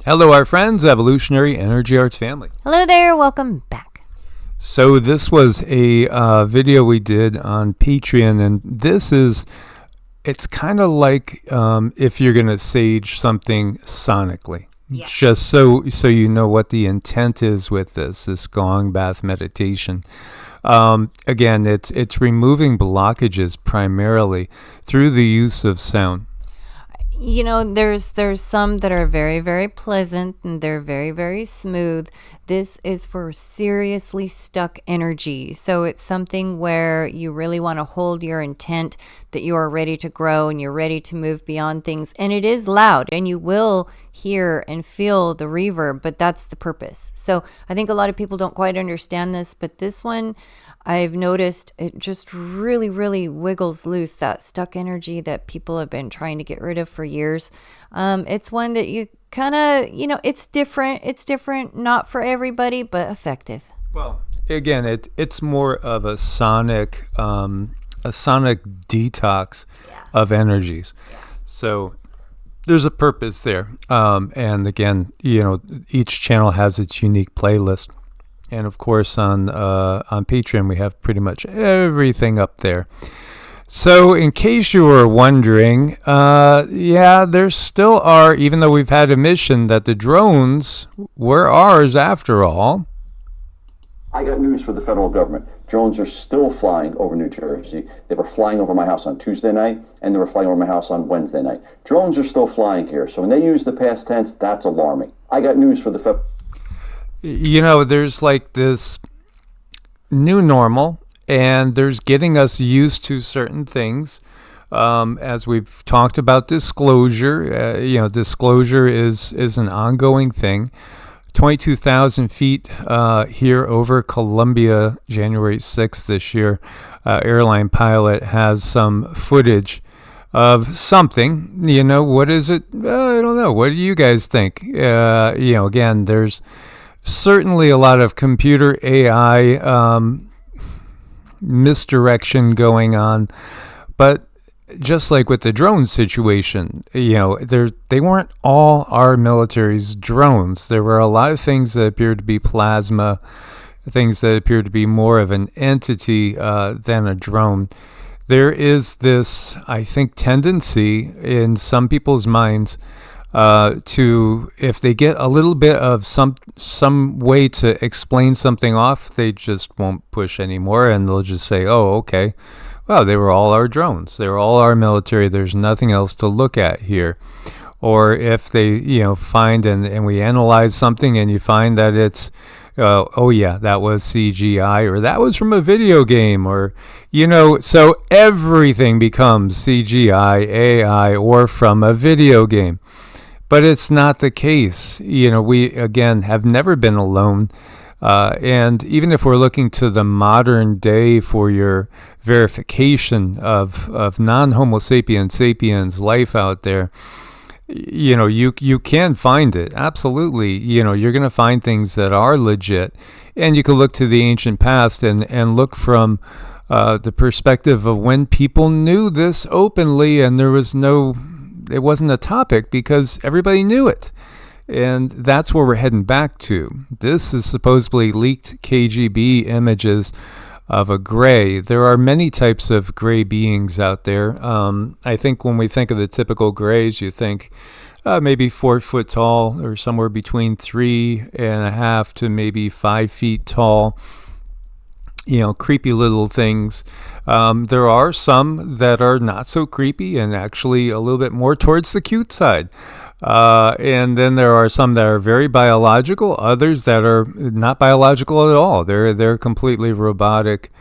Hello, our friends, Evolutionary Energy Arts family. Hello there, welcome back. So this was a video we did on Patreon, and it's kind of like if you're going to sage something sonically. Yeah. Just so you know what the intent is with this gong bath meditation. Again, it's removing blockages primarily through the use of sound. You know, there's some that are very, very pleasant and they're very, very smooth. This is for seriously stuck energy. So it's something where you really want to hold your intent that you are ready to grow and you're ready to move beyond things. And it is loud and you will hear and feel the reverb, but that's the purpose. So I think a lot of people don't quite understand this, but this one, I've noticed it just really, really wiggles loose that stuck energy that people have been trying to get rid of for years. It's one that you kind of, it's different. It's different, not for everybody, but effective. Well, again, it's more of a sonic detox of energies. Yeah. So there's a purpose there. And again, each channel has its unique playlist. And of course, on Patreon, we have pretty much everything up there. So in case you were wondering, there still are, even though we've had a mission that the drones were ours after all. I got news for the federal government. Drones are still flying over New Jersey. They were flying over my house on Tuesday night, and they were flying over my house on Wednesday night. Drones are still flying here. So when they use the past tense, that's alarming. I got news for the federal. There's like this new normal, and there's getting us used to certain things. As we've talked about disclosure, disclosure is an ongoing thing. 22,000 feet here over Colombia, January 6th this year. Airline pilot has some footage of something. What is it? I don't know. What do you guys think? Again, there's certainly a lot of computer AI misdirection going on, but just like with the drone situation, they weren't all our military's drones. There were a lot of things that appeared to be plasma, things that appeared to be more of an entity than a drone. There is this, I think, tendency in some people's minds to, if they get a little bit of some way to explain something off, they just won't push anymore, and they'll just say, oh, okay, well, they were all our drones. They were all our military. There's nothing else to look at here. Or if they, find and we analyze something and you find that it's, oh yeah, that was CGI, or that was from a video game, or, so everything becomes CGI, AI, or from a video game. But it's not the case. We, again, have never been alone. And even if we're looking to the modern day for your verification of non-Homo sapiens life out there, you can find it. Absolutely. You're going to find things that are legit. And you can look to the ancient past and look from the perspective of when people knew this openly and it wasn't a topic because everybody knew it. And that's where we're heading back to. This is supposedly leaked KGB images of a gray. There are many types of gray beings out there. I think when we think of the typical grays, you think maybe 4 foot tall or somewhere between 3.5 to maybe 5 feet tall. Creepy little things. There are some that are not so creepy and actually a little bit more towards the cute side. And then there are some that are very biological, others that are not biological at all. They're completely robotic,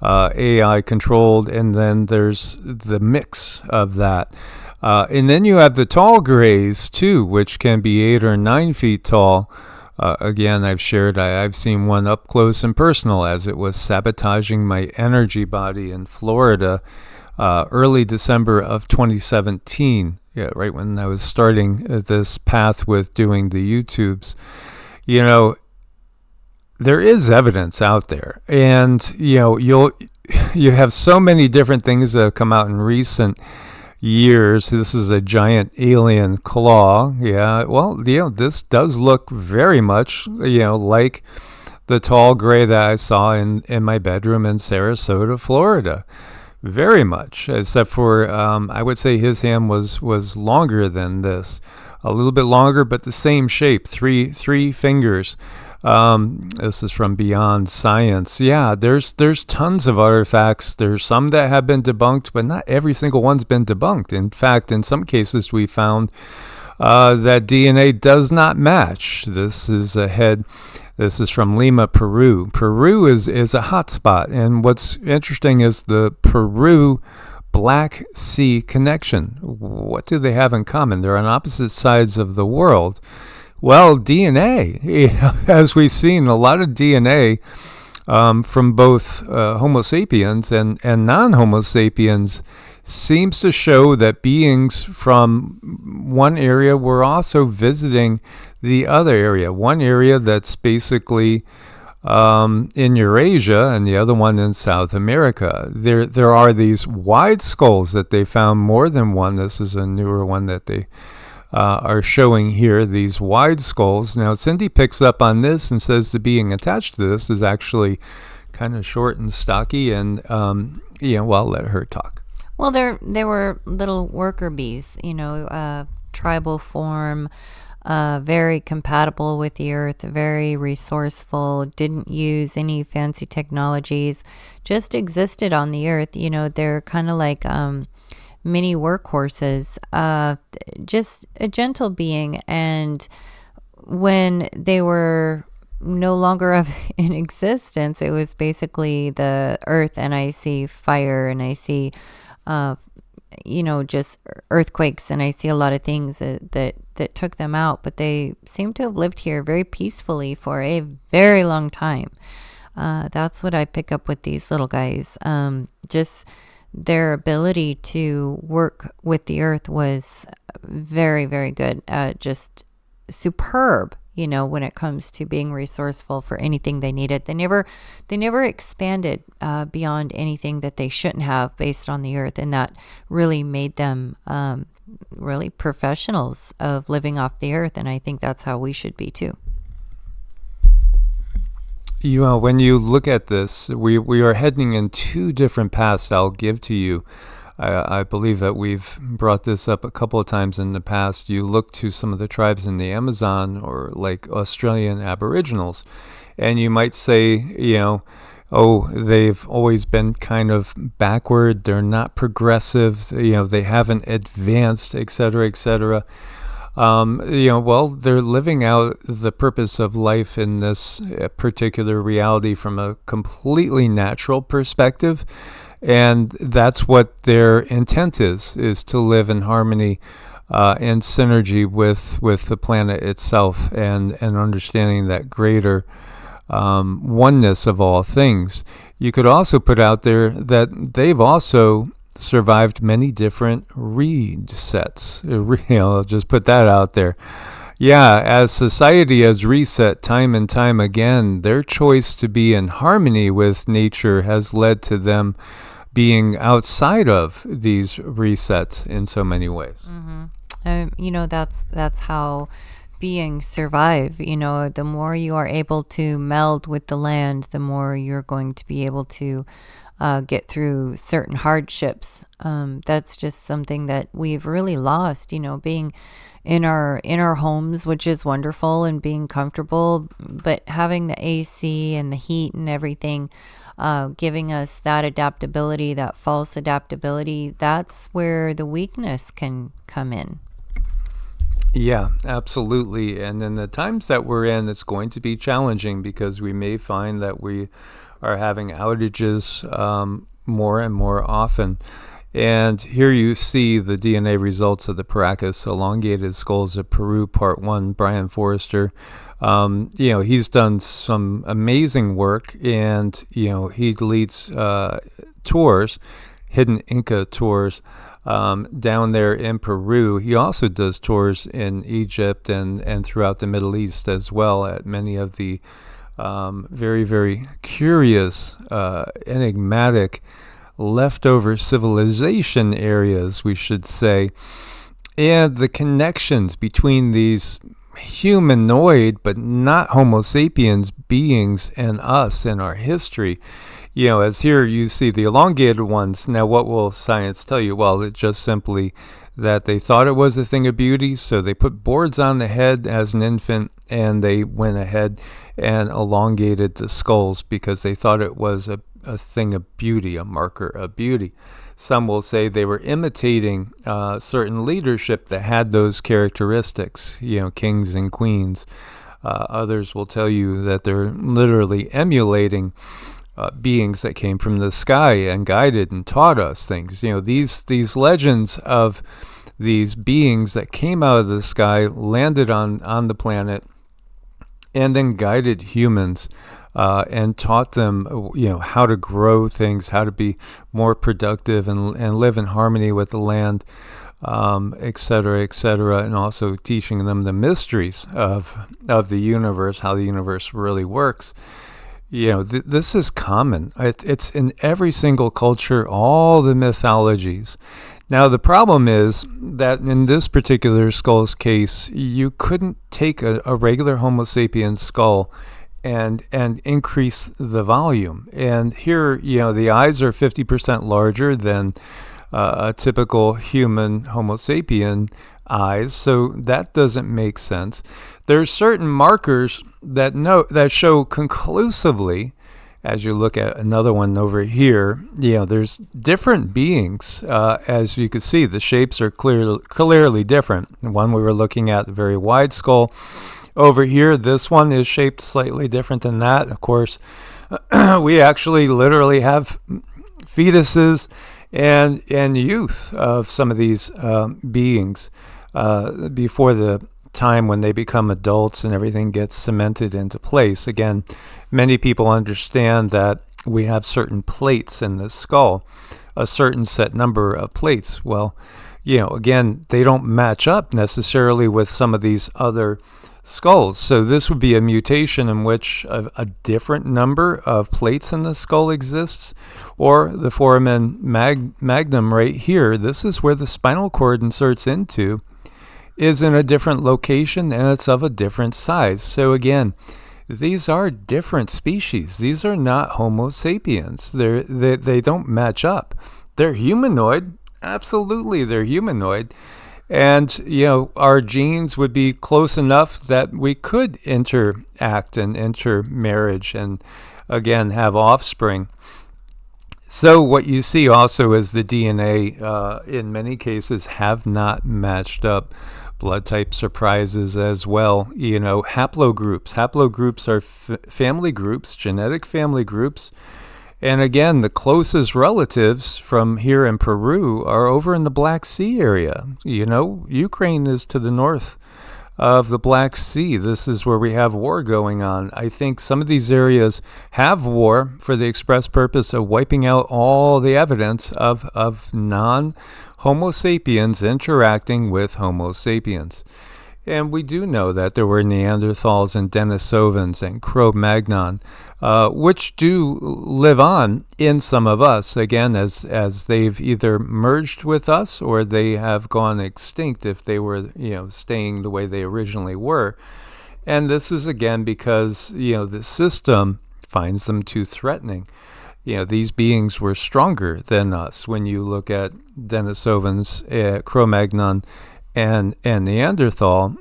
AI controlled, and then there's the mix of that. And then you have the tall grays too, which can be 8 or 9 feet tall. Again, I've seen one up close and personal as it was sabotaging my energy body in Florida early December of 2017. Yeah, right when I was starting this path with doing the YouTubes. There is evidence out there, and you have so many different things that have come out in recent years. This is a giant alien claw. Yeah, well, this does look very much, like the tall gray that I saw in my bedroom in Sarasota, Florida. Very much, except for I would say his hand was longer than this, a little bit longer, but the same shape, three fingers. This is from Beyond Science. Yeah, there's tons of artifacts. There's some that have been debunked, but not every single one's been debunked. In fact, in some cases, we found that DNA does not match. This is a head. This is from Lima, Peru. Peru is a hot spot, and what's interesting is the Peru Black Sea connection. What do they have in common? They're on opposite sides of the world. Well, DNA, as we've seen, a lot of DNA from both Homo sapiens and non-Homo sapiens seems to show that beings from one area were also visiting the other area. One area that's basically in Eurasia and the other one in South America. There are these wide skulls that they found, more than one. This is a newer one that they are showing here, these wide skulls. Now, Cindy picks up on this and says the being attached to this is actually kind of short and stocky, and well, I'll let her talk. Well, they were little worker bees, tribal form, very compatible with the earth, very resourceful, didn't use any fancy technologies, just existed on the earth. They're kind of like mini workhorses, just a gentle being. And when they were no longer in existence, it was basically the earth, and I see fire, and I see just earthquakes, and I see a lot of things that took them out, but they seem to have lived here very peacefully for a very long time. That's what I pick up with these little guys. Just their ability to work with the earth was very, very good. Just superb, when it comes to being resourceful for anything they needed. They never expanded beyond anything that they shouldn't have based on the earth, and that really made them really professionals of living off the earth, and I think that's how we should be too. When you look at this, we are heading in two different paths I'll give to you. I believe that we've brought this up a couple of times in the past. You look to some of the tribes in the Amazon, or like Australian Aboriginals, and you might say, they've always been kind of backward. They're not progressive. They haven't advanced, et cetera, et cetera. Well, they're living out the purpose of life in this particular reality from a completely natural perspective. And that's what their intent is to live in harmony and synergy with the planet itself, and understanding that greater oneness of all things. You could also put out there that they've also survived many different resets. Just put that out there. Yeah, as society has reset time and time again, their choice to be in harmony with nature has led to them being outside of these resets in so many ways. Mm-hmm. That's how beings survive. The more you are able to meld with the land, the more you're going to be able to get through certain hardships. That's just something that we've really lost, being in our homes, which is wonderful, and being comfortable, but having the AC and the heat and everything, giving us that adaptability, that false adaptability, that's where the weakness can come in. Yeah, absolutely. And in the times that we're in, it's going to be challenging, because we may find that we are having outages more and more often. And here you see the DNA results of the Paracas Elongated Skulls of Peru, Part 1, Brian Forrester. He's done some amazing work, and, he leads tours, hidden Inca tours, down there in Peru. He also does tours in Egypt and throughout the Middle East as well, at many of the very, very curious, enigmatic leftover civilization areas, we should say, and the connections between these humanoid but not Homo sapiens beings and us in our history. As here you see the elongated ones. Now, what will science tell you? Well, it's just simply that they thought it was a thing of beauty, so they put boards on the head as an infant, and they went ahead and elongated the skulls because they thought it was a thing of beauty, a marker of beauty. Some will say they were imitating certain leadership that had those characteristics, kings and queens. Others will tell you that they're literally emulating beings that came from the sky and guided and taught us things. These legends of these beings that came out of the sky, landed on the planet, and then guided humans and taught them, how to grow things, how to be more productive and live in harmony with the land, et cetera, and also teaching them the mysteries of the universe, how the universe really works. This is common. It's in every single culture, all the mythologies. Now, the problem is that in this particular skull's case, you couldn't take a regular Homo sapiens skull and increase the volume. And here, the eyes are 50% larger than a typical human Homo sapien eyes, so that doesn't make sense. There's certain markers that show conclusively, as you look at another one over here, there's different beings. As you can see, the shapes are clearly different. The one we were looking at, the very wide skull. Over here, this one is shaped slightly different than that. Of course, we actually literally have fetuses and youth of some of these beings before the time when they become adults and everything gets cemented into place. Again, many people understand that we have certain plates in the skull, a certain set number of plates. Well, again, they don't match up necessarily with some of these other skulls. So this would be a mutation in which a different number of plates in the skull exists, or the foramen magnum right here, this is where the spinal cord inserts into, is in a different location and it's of a different size. So again, these are different species. These are not Homo sapiens. They don't match up. They're humanoid. Absolutely, they're humanoid. And, our genes would be close enough that we could interact and intermarriage and, again, have offspring. So what you see also is the DNA, in many cases, have not matched up. Blood type surprises as well. Haplogroups. Haplogroups are family groups, genetic family groups. And again, the closest relatives from here in Peru are over in the Black Sea area. Ukraine is to the north of the Black Sea. This is where we have war going on. I think some of these areas have war for the express purpose of wiping out all the evidence of non-Homo sapiens interacting with Homo sapiens. And we do know that there were Neanderthals and Denisovans and Cro-Magnon, which do live on in some of us, again, as they've either merged with us or they have gone extinct if they were, staying the way they originally were. And this is, again, because, the system finds them too threatening. These beings were stronger than us. When you look at Denisovans, Cro-Magnon, and Neanderthal,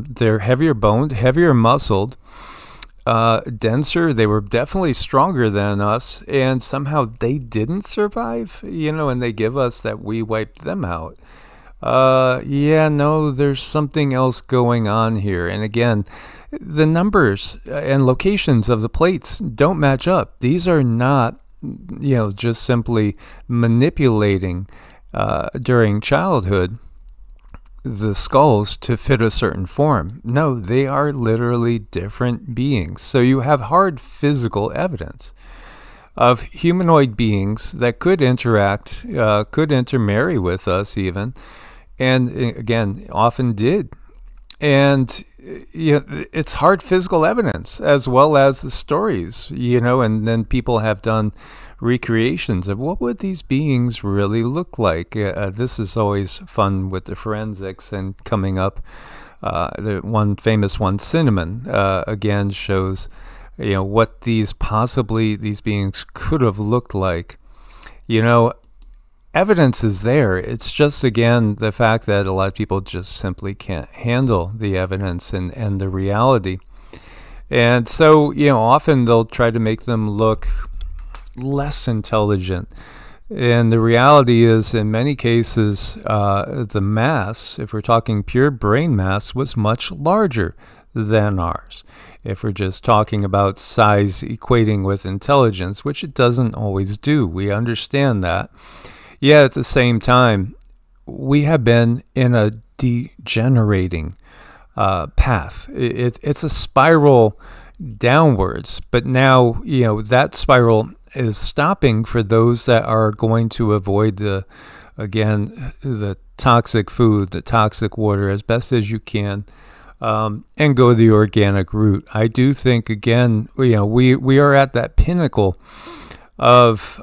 they're heavier boned, heavier muscled, denser. They were definitely stronger than us, and somehow they didn't survive, and they give us that we wiped them out. There's something else going on here. And again, the numbers and locations of the plates don't match up. These are not, just simply manipulating during childhood the skulls to fit a certain form. No, they are literally different beings. So you have hard physical evidence of humanoid beings that could interact, could intermarry with us even, and again, often did. And it's hard physical evidence as well as the stories, and then people have done recreations of what would these beings really look like. This is always fun with the forensics and coming up. The one famous one, Cinnamon, again shows what these beings could have looked like. Evidence is there. It's just, again, the fact that a lot of people just simply can't handle the evidence and the reality. And so, often they'll try to make them look less intelligent. And the reality is, in many cases, the mass, if we're talking pure brain mass, was much larger than ours. If we're just talking about size equating with intelligence, which it doesn't always do. We understand that. Yet at the same time, we have been in a degenerating path. It's a spiral downwards, but now that spiral is stopping for those that are going to avoid the toxic food, the toxic water as best as you can, and go the organic route. I do think, again, we are at that pinnacle of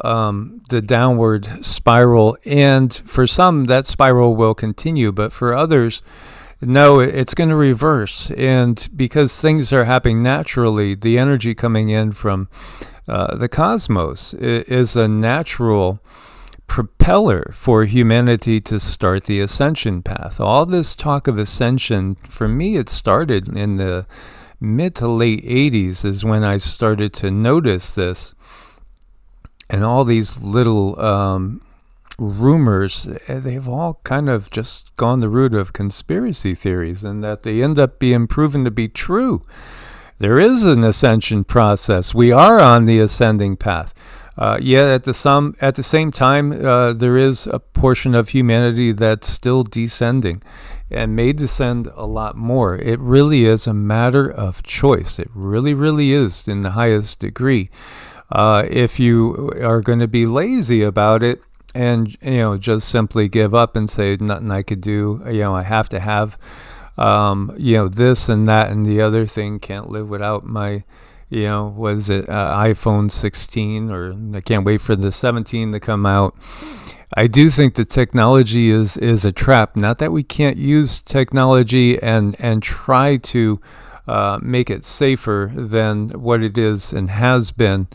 the downward spiral, and for some that spiral will continue, but for others, no, it's going to reverse. And because things are happening naturally, the energy coming in from the cosmos is a natural propeller for humanity to start the ascension path. All this talk of ascension, for me, it started in the mid to late 80s is when I started to notice this. And all these little rumors, they've all kind of just gone the route of conspiracy theories, and that they end up being proven to be true. There is an ascension process. We are on the ascending path. Yet at the same time, there is a portion of humanity that's still descending and may descend a lot more. It really is a matter of choice. It really, really is in the highest degree. If you are going to be lazy about it and, just simply give up and say nothing I could do, I have to have, this and that and the other thing, can't live without my, iPhone 16, or I can't wait for the 17 to come out. I do think the technology is a trap. Not that we can't use technology and try to make it safer than what it is and has been.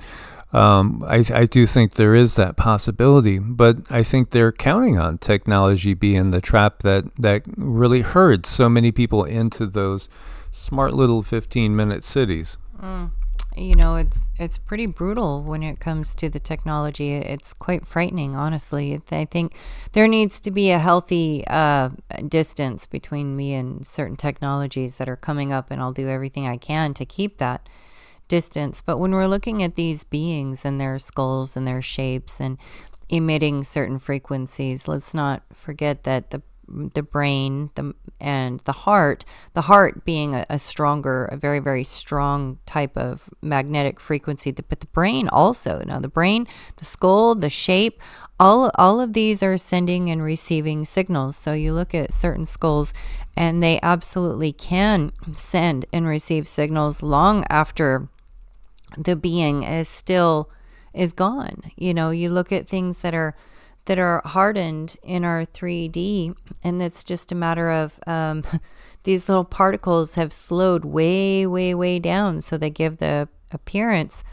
I do think there is that possibility, but I think they're counting on technology being the trap that really herds so many people into those smart little 15-minute cities. It's pretty brutal when it comes to the technology. It's quite frightening, honestly. I think there needs to be a healthy distance between me and certain technologies that are coming up, and I'll do everything I can to keep that distance. But when we're looking at these beings and their skulls and their shapes and emitting certain frequencies, let's not forget that the brain and the heart being a very, very strong type of magnetic frequency, but the brain also. Now the brain, the skull, the shape, all of these are sending and receiving signals. So you look at certain skulls and they absolutely can send and receive signals long after the being is gone. You look at things that are hardened in our 3D, and it's just a matter of these little particles have slowed way, way, way down, so they give the appearance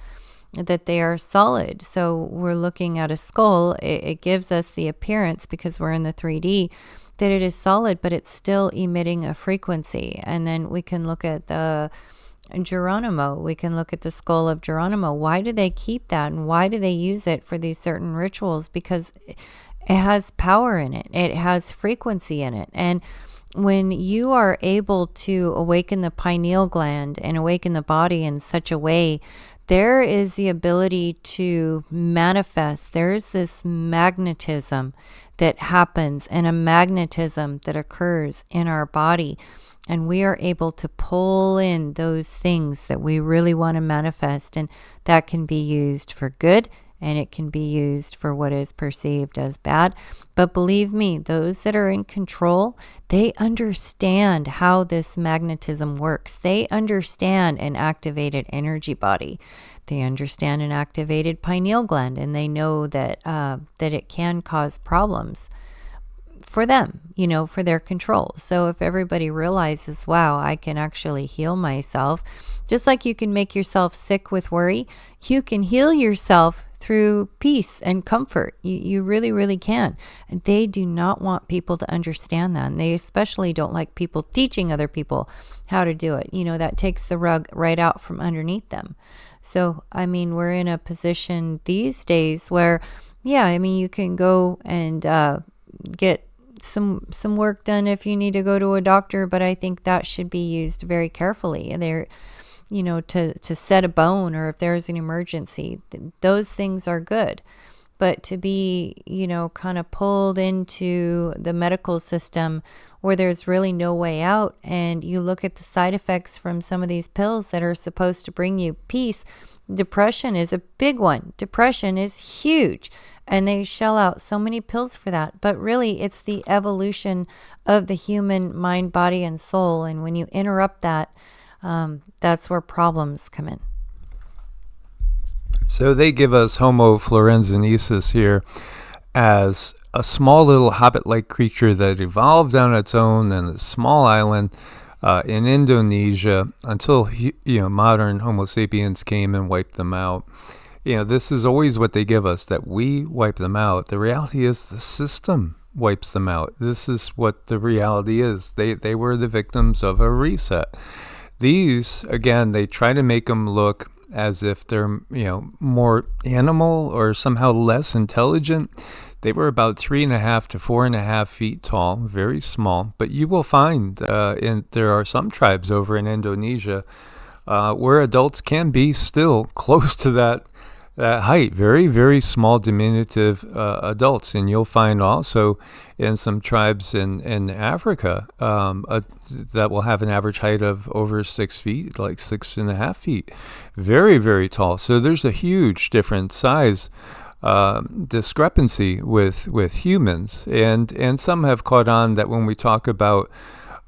that they are solid. So we're looking at a skull, it gives us the appearance, because we're in the 3D, that it is solid, but it's still emitting a frequency. And then we can look at the Geronimo. We can look at the skull of Geronimo. Why do they keep that, and why do they use it for these certain rituals? Because it has power in it. It has frequency in it. And when you are able to awaken the pineal gland and awaken the body in such a way, there is the ability to manifest. There's this magnetism that happens, and a magnetism that occurs in our body. And we are able to pull in those things that we really want to manifest. And that can be used for good, and it can be used for what is perceived as bad. But believe me, those that are in control, they understand how this magnetism works. They understand an activated energy body. They understand an activated pineal gland, and they know that that it can cause problems for them, for their control. So if everybody realizes, wow, I can actually heal myself, just like you can make yourself sick with worry, you can heal yourself through peace and comfort. You really, really can. And they do not want people to understand that. And they especially don't like people teaching other people how to do it. That takes the rug right out from underneath them. So, we're in a position these days where, you can go and get some work done if you need to go to a doctor, but I think that should be used very carefully. And they're, to set a bone, or if there's an emergency, those things are good. But to be, kind of pulled into the medical system where there's really no way out, and you look at the side effects from some of these pills that are supposed to bring you peace. Depression is a big one. Depression is huge. And they shell out so many pills for that. But really, it's the evolution of the human mind, body, and soul. And when you interrupt that, that's where problems come in. So they give us Homo florenzensis here as a small little hobbit-like creature that evolved on its own in a small island in Indonesia until modern Homo sapiens came and wiped them out. This is always what they give us, that we wipe them out. The reality is the system wipes them out. This is what the reality is. They were the victims of a reset. These, again, they try to make them look as if they're, more animal or somehow less intelligent. They were about 3.5 to 4.5 feet tall, very small. But you will find there are some tribes over in Indonesia where adults can be still close to that height, very, very small, diminutive adults. And you'll find also in some tribes in Africa that will have an average height of over 6 feet, like 6.5 feet. Very, very tall. So there's a huge different size discrepancy with humans. And some have caught on that when we talk about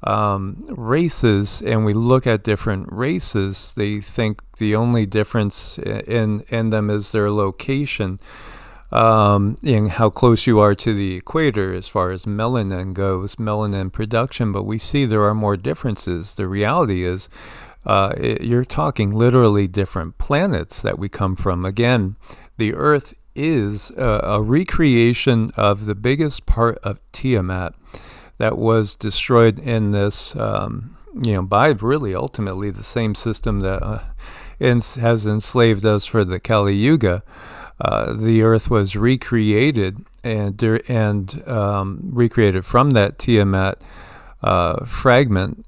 races and we look at different races, they think the only difference in them is their location, in how close you are to the equator as far as melanin goes, melanin production. But we see there are more differences. The reality is you're talking literally different planets that we come from. Again, the Earth is a recreation of the biggest part of Tiamat that was destroyed in this, by really ultimately the same system that has enslaved us for the Kali Yuga. The Earth was recreated and recreated from that Tiamat fragment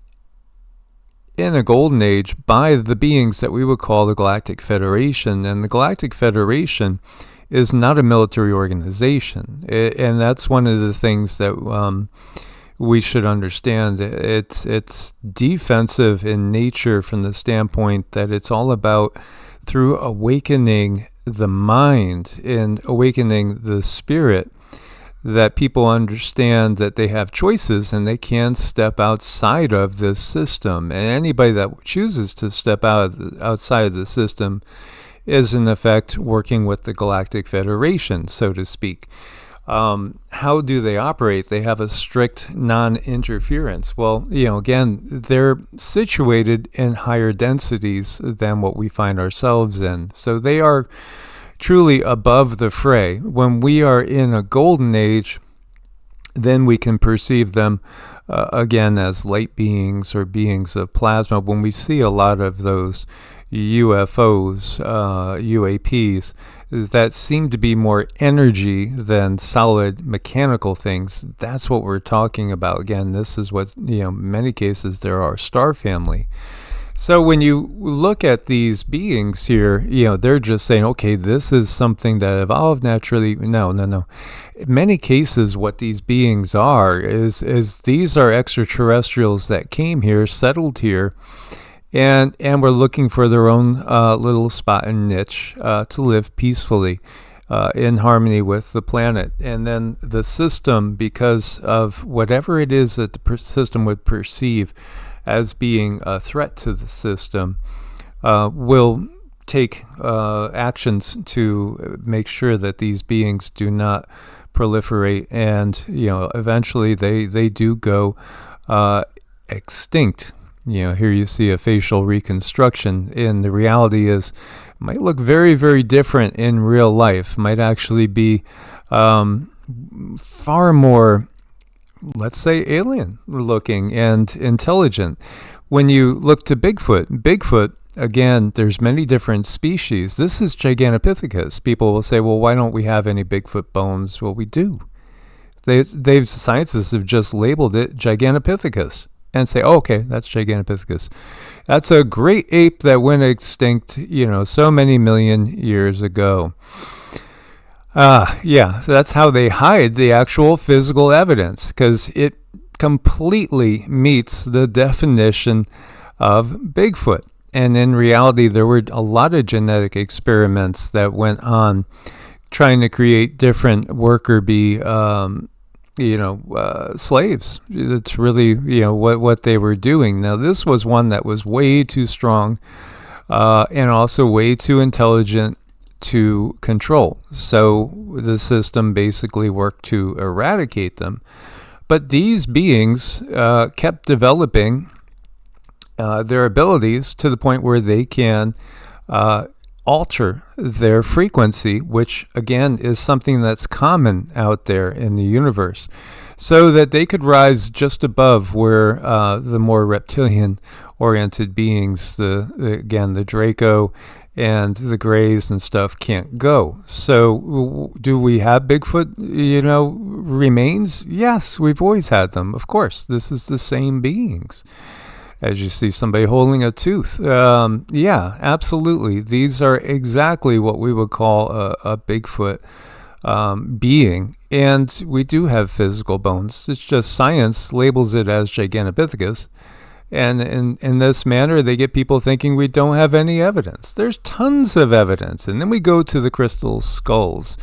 in a golden age by the beings that we would call the Galactic Federation. And the Galactic Federation is not a military organization. And that's one of the things that we should understand. It's defensive in nature from the standpoint that it's all about, through awakening the mind and awakening the spirit, that people understand that they have choices and they can step outside of this system. And anybody that chooses to step outside of the system is in effect working with the Galactic Federation, so to speak. How do they operate? They have a strict non-interference. Well, again, they're situated in higher densities than what we find ourselves in. So they are truly above the fray. When we are in a golden age, then we can perceive them again as light beings or beings of plasma. When we see a lot of those UFOs, UAPs, that seem to be more energy than solid mechanical things, that's what we're talking about. Again, this is what, in many cases, they're our star family. So when you look at these beings here, they're just saying, okay, this is something that evolved naturally. No. In many cases, what these beings are is these are extraterrestrials that came here, settled here, and we're looking for their own little spot and niche to live peacefully. in harmony with the planet. And then the system, because of whatever it is that the system would perceive as being a threat to the system, will take actions to make sure that these beings do not proliferate, and eventually they do go extinct. Here you see a facial reconstruction, and the reality is it might look very, very different in real life. Might actually be far more, let's say, alien looking and intelligent. When you look to Bigfoot, again, there's many different species. This is Gigantopithecus. People will say, well, why don't we have any Bigfoot bones? Well, we do. Scientists have just labeled it Gigantopithecus and say, oh, okay, that's Gigantopithecus. That's a great ape that went extinct, so many million years ago. So that's how they hide the actual physical evidence, because it completely meets the definition of Bigfoot. And in reality, there were a lot of genetic experiments that went on trying to create different worker bee, slaves. That's really, what they were doing. Now, this was one that was way too strong and also way too intelligent to control. So the system basically worked to eradicate them. But these beings kept developing their abilities to the point where they can alter their frequency, which again is something that's common out there in the universe, so that they could rise just above where the more reptilian-oriented beings, the Draco and the Greys and stuff, can't go. So do we have Bigfoot, remains? Yes, we've always had them. Of course, this is the same beings. As you see somebody holding a tooth. Yeah, absolutely. These are exactly what we would call a Bigfoot being. And we do have physical bones. It's just science labels it as Gigantopithecus. And in this manner, they get people thinking we don't have any evidence. There's tons of evidence. And then we go to the crystal skulls,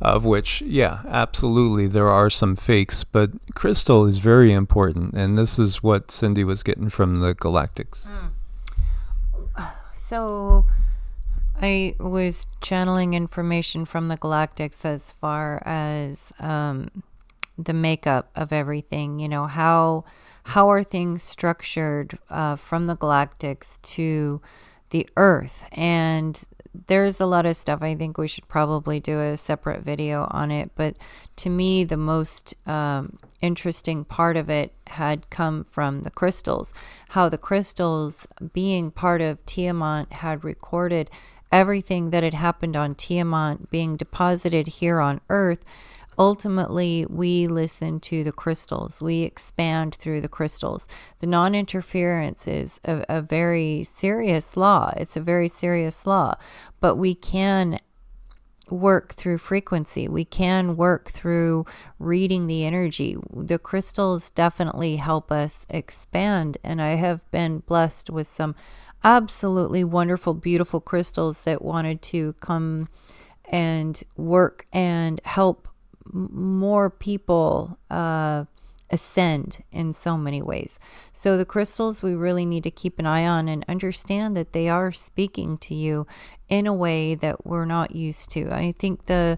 of which, yeah, absolutely, there are some fakes, but crystal is very important, and this is what Cindy was getting from the galactics. So I was channeling information from the galactics as far as the makeup of everything. How are things structured from the galactics to the Earth? And there's a lot of stuff. I think we should probably do a separate video on it. But to me, the most interesting part of it had come from the crystals. How the crystals, being part of Tiamat, had recorded everything that had happened on Tiamat being deposited here on Earth. Ultimately, we listen to the crystals. We expand through the crystals. The non-interference is a very serious law. It's a very serious law. But we can work through frequency. We can work through reading the energy. The crystals definitely help us expand. And I have been blessed with some absolutely wonderful, beautiful crystals that wanted to come and work and help more people ascend in so many ways. So the crystals, we really need to keep an eye on and understand that they are speaking to you in a way that we're not used to. I think the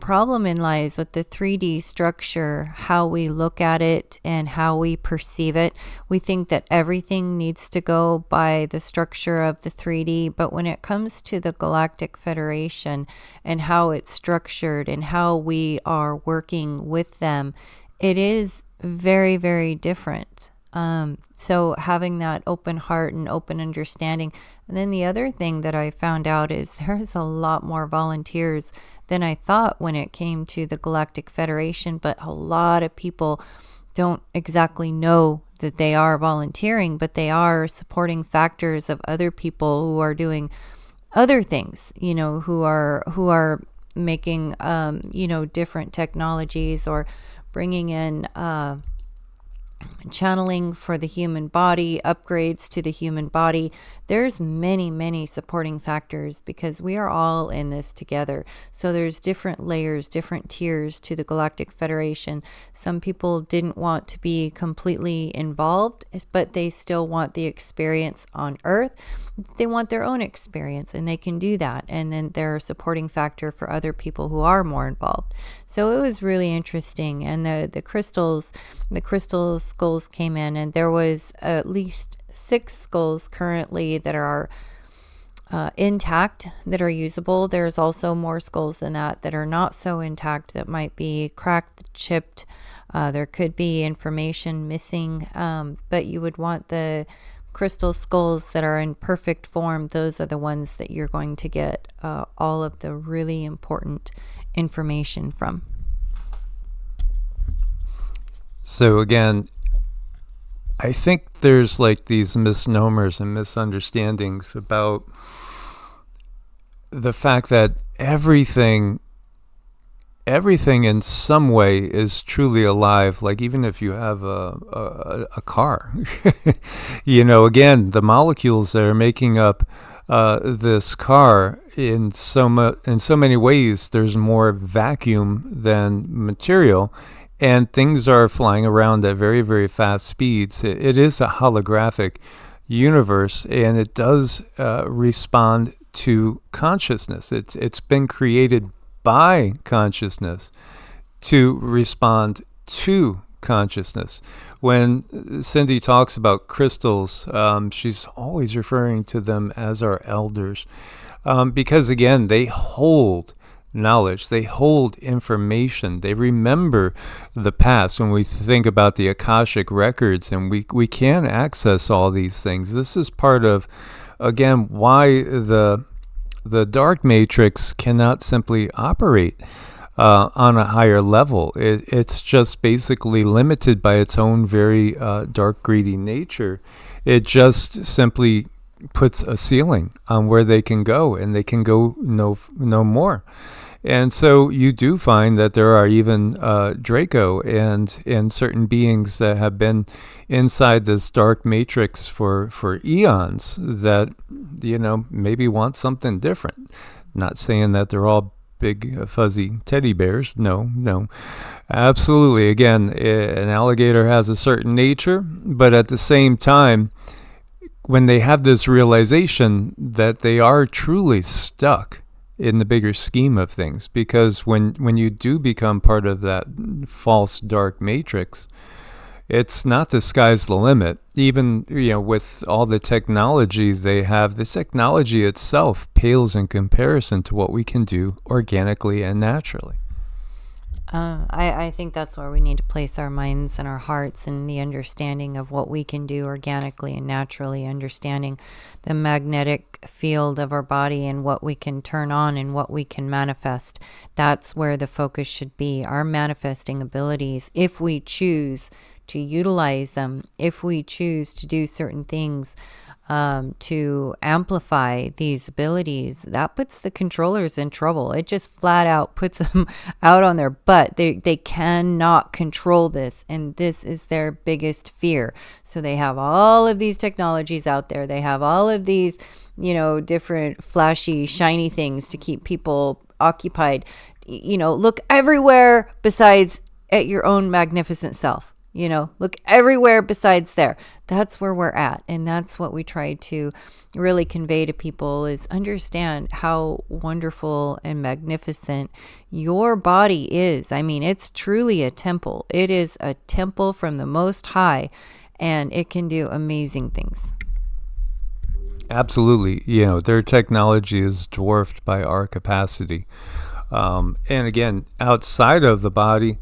problem in lies with the 3D structure, how we look at it and how we perceive it. We think that everything needs to go by the structure of the 3D, but when it comes to the Galactic Federation and how it's structured and how we are working with them, it is very, very different. So having that open heart and open understanding. And then the other thing that I found out is there's a lot more volunteers than I thought when it came to the Galactic Federation, but a lot of people don't exactly know that they are volunteering, but they are supporting factors of other people who are doing other things, who are making, different technologies or bringing in channeling for the human body, upgrades to the human body. There's many, many supporting factors because we are all in this together. So there's different layers, different tiers to the Galactic Federation. Some people didn't want to be completely involved, but they still want the experience on Earth. They want their own experience, and they can do that. And then they're a supporting factor for other people who are more involved. So it was really interesting. And the crystal skulls came in, and there was at least 6 skulls currently that are intact, that are usable. There's also more skulls than that are not so intact, that might be cracked, chipped. There could be information missing, but you would want the crystal skulls that are in perfect form. Those are the ones that you're going to get all of the really important information from. So again, I think there's like these misnomers and misunderstandings about the fact that everything in some way is truly alive. Like even if you have a car, again, the molecules that are making up this car, in so many ways, there's more vacuum than material. And things are flying around at very, very fast speeds. It is a holographic universe, and it does respond to consciousness. It's been created by consciousness to respond to consciousness. When Cindy talks about crystals, she's always referring to them as our elders, because again, they hold knowledge, they hold information, they remember the past. When we think about the Akashic records, and we can access all these things, this is part of, again, why the dark matrix cannot simply operate on a higher level. It's just basically limited by its own very dark, greedy nature. It just simply puts a ceiling on where they can go, and they can go no more. And so you do find that there are even Draco and certain beings that have been inside this dark matrix for eons that, maybe want something different. Not saying that they're all big fuzzy teddy bears. No. Absolutely. Again, an alligator has a certain nature, but at the same time, when they have this realization that they are truly stuck in the bigger scheme of things, because when you do become part of that false dark matrix, it's not the sky's the limit. Even with all the technology they have, the technology itself pales in comparison to what we can do organically and naturally. I think that's where we need to place our minds and our hearts, in the understanding of what we can do organically and naturally, understanding the magnetic field of our body and what we can turn on and what we can manifest. That's where the focus should be. Our manifesting abilities, if we choose to utilize them, if we choose to do certain things to amplify these abilities, that puts the controllers in trouble. It just flat out puts them out on their butt. They cannot control this, and this is their biggest fear. So they have all of these technologies out there. They have all of these, different flashy, shiny things to keep people occupied. Look everywhere besides at your own magnificent self. Look everywhere besides there. That's where we're at. And that's what we try to really convey to people, is understand how wonderful and magnificent your body is. I mean, it's truly a temple. It is a temple from the Most High, and it can do amazing things. Absolutely. Their technology is dwarfed by our capacity. And again, outside of the body,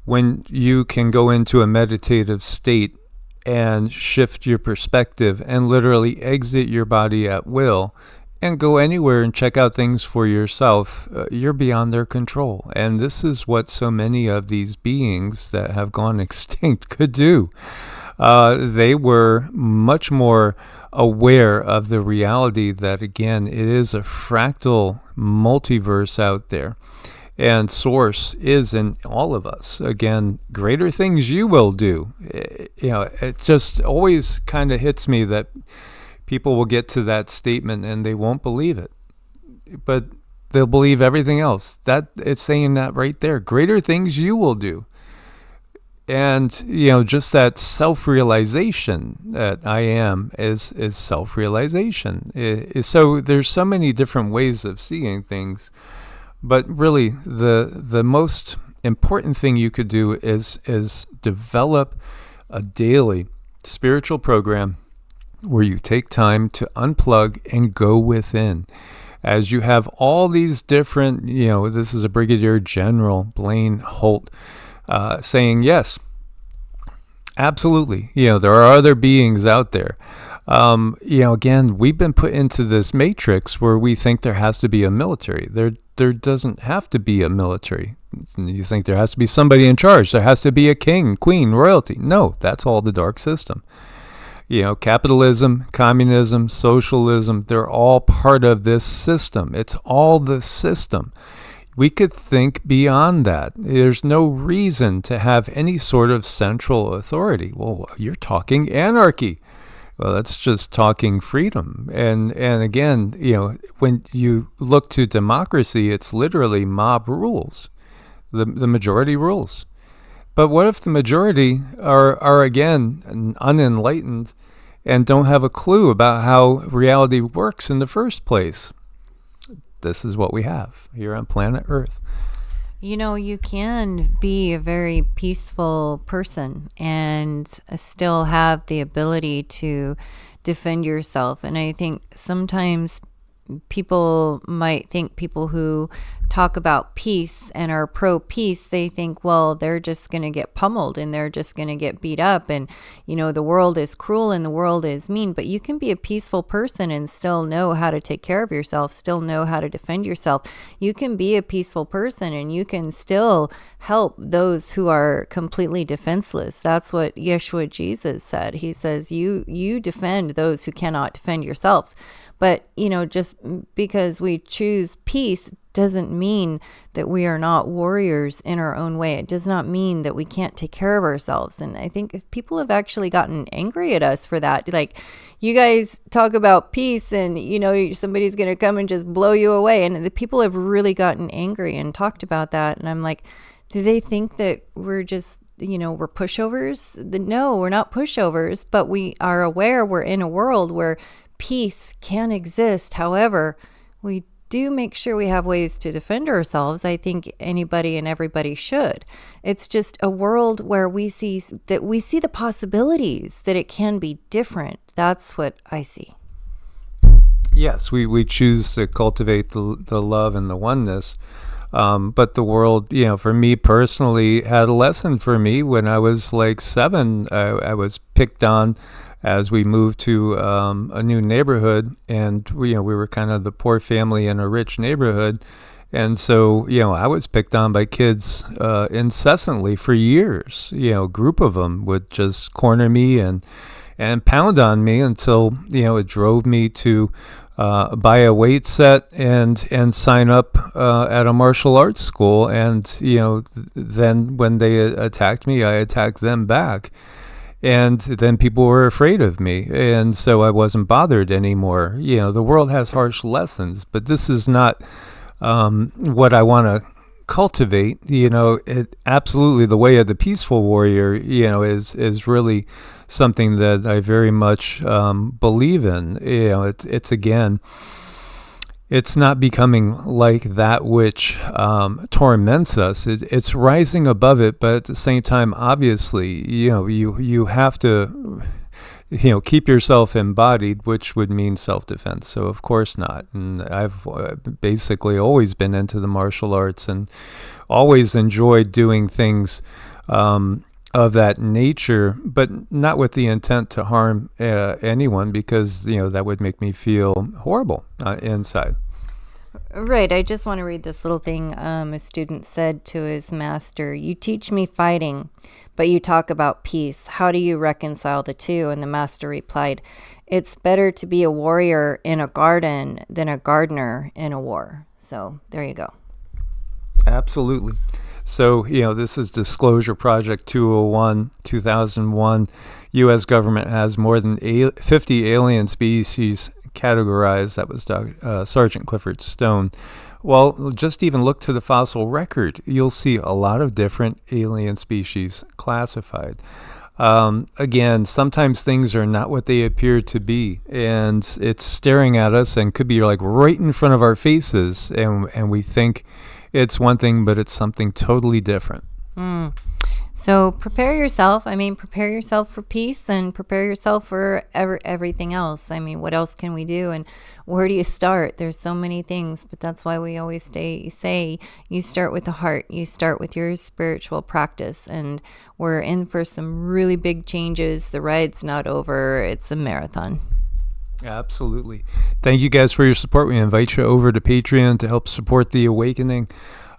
when you can go into a meditative state and shift your perspective and literally exit your body at will and go anywhere and check out things for yourself, you're beyond their control. And this is what so many of these beings that have gone extinct could do. They were much more aware of the reality that, again, it is a fractal multiverse out there. And source is in all of us. Again, greater things you will do. It just always kind of hits me that people will get to that statement and they won't believe it. But they'll believe everything else. That it's saying that right there. Greater things you will do. And, just that self-realization that I am is self-realization. So there's so many different ways of seeing things. But really, the most important thing you could do is develop a daily spiritual program where you take time to unplug and go within. As you have all these different, this is a Brigadier General, Blaine Holt, saying, yes, absolutely. There are other beings out there. Again, we've been put into this matrix where we think there has to be a military. There doesn't have to be a military. You think there has to be somebody in charge. There has to be a king, queen, royalty. No, that's all the dark system. Capitalism, communism, socialism, they're all part of this system. It's all the system. We could think beyond that. There's no reason to have any sort of central authority. Well, you're talking anarchy. Well, that's just talking freedom. And again, when you look to democracy, it's literally mob rules. The majority rules. But what if the majority are again unenlightened and don't have a clue about how reality works in the first place? This is what we have here on planet Earth. You can be a very peaceful person and still have the ability to defend yourself. And I think sometimes people might think people who talk about peace and are pro-peace, they think, well, they're just going to get pummeled and they're just going to get beat up. And, the world is cruel and the world is mean. But you can be a peaceful person and still know how to take care of yourself, still know how to defend yourself. You can be a peaceful person and you can still help those who are completely defenseless. That's what Yeshua Jesus said. He says, you defend those who cannot defend yourselves. But, just because we choose peace doesn't mean that we are not warriors in our own way. It does not mean that we can't take care of ourselves. And I think if people have actually gotten angry at us for that, like, you guys talk about peace and, somebody's going to come and just blow you away. And the people have really gotten angry and talked about that. And I'm like, do they think that we're just, we're pushovers? No, we're not pushovers, but we are aware we're in a world where peace can exist. However, we do make sure we have ways to defend ourselves. I think anybody and everybody should. It's just a world where we see the possibilities, that it can be different. That's what I see. Yes, we choose to cultivate the love and the oneness. But the world, for me personally, had a lesson for me when I was like 7. I was picked on as we moved to a new neighborhood, and we were kind of the poor family in a rich neighborhood. And so, I was picked on by kids incessantly for years. A group of them would just corner me and pound on me until, it drove me to buy a weight set and sign up at a martial arts school. And, then when they attacked me, I attacked them back. And then people were afraid of me. And so I wasn't bothered anymore. The world has harsh lessons, but this is not what I want to cultivate. It absolutely, the way of the peaceful warrior, is really something that I very much believe in. It's again, it's not becoming like that which torments us. It's rising above it, but at the same time, obviously, you have to, keep yourself embodied, which would mean self-defense. So of course not. And I've basically always been into the martial arts and always enjoyed doing things of that nature, but not with the intent to harm anyone, because that would make me feel horrible inside. Right. I just want to read this little thing. A student said to his master, "You teach me fighting, but you talk about peace. How do you reconcile the two?" And the master replied, "It's better to be a warrior in a garden than a gardener in a war." So there you go. Absolutely. So, this is Disclosure Project 201, 2001. U.S. government has more than 50 alien species categorized. That was Sergeant Clifford Stone. Well, just even look to the fossil record. You'll see a lot of different alien species classified. Again, sometimes things are not what they appear to be, and it's staring at us and could be like right in front of our faces, and we think it's one thing, but it's something totally different. So prepare yourself. Prepare yourself for peace and prepare yourself for everything else. What else can we do? And where do you start? There's so many things, but that's why we always say you start with the heart. You start with your spiritual practice. And we're in for some really big changes. The ride's not over. It's a marathon. Absolutely. Thank you guys for your support. We invite you over to Patreon to help support the awakening.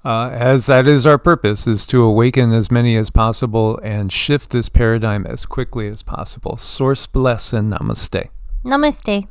As that is our purpose, is to awaken as many as possible and shift this paradigm as quickly as possible. Source bless and namaste. Namaste.